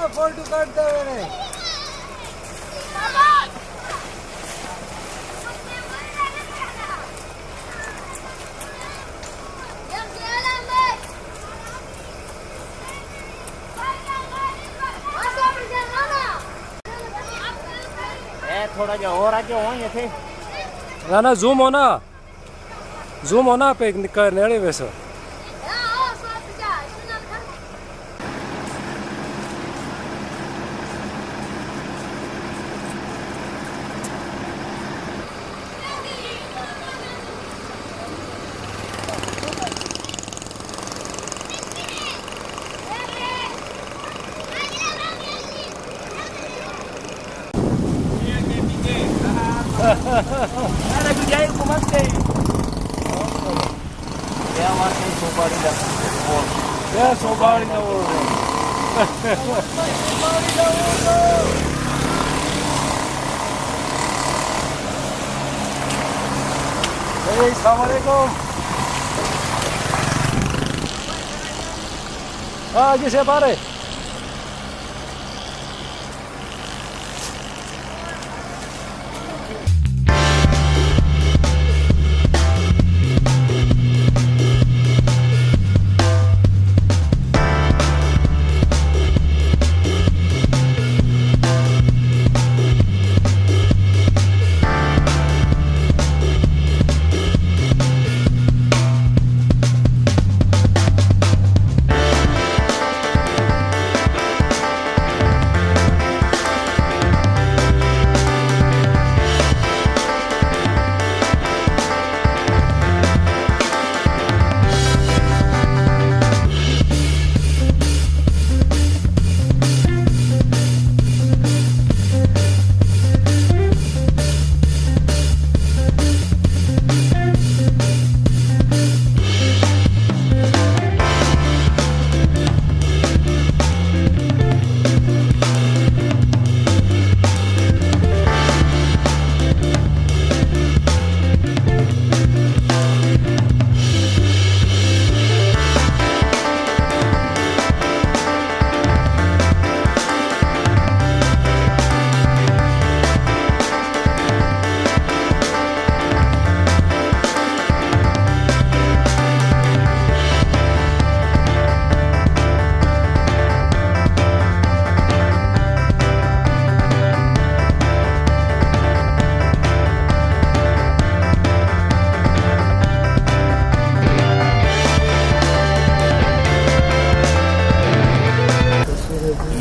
photo काटते हुए थोड़ा जो और आगे होंगे थे ना जूम होना पे नेड़े वैसे ada kerjain aku mati ya mati sobari dah ya sobari dah hey assalamualaikum जी से बारे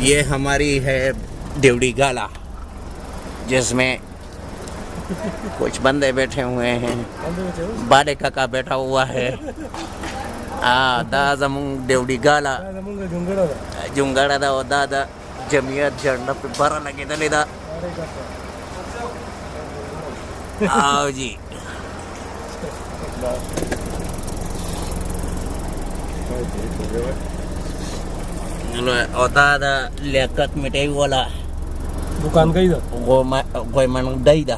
ये हमारी है देवड़ी गाला जिसमें कुछ बंदे बैठे हुए हैं बाड़े काका बैठा हुआ है दादा मुंग देवड़ी गाला जुंगाड़ा दा और दादा जमियत झंडा पे भरा लगे दले दा आओ जी और दादा लियाकत मिठाई वाला दुकान गई वो मन दई दा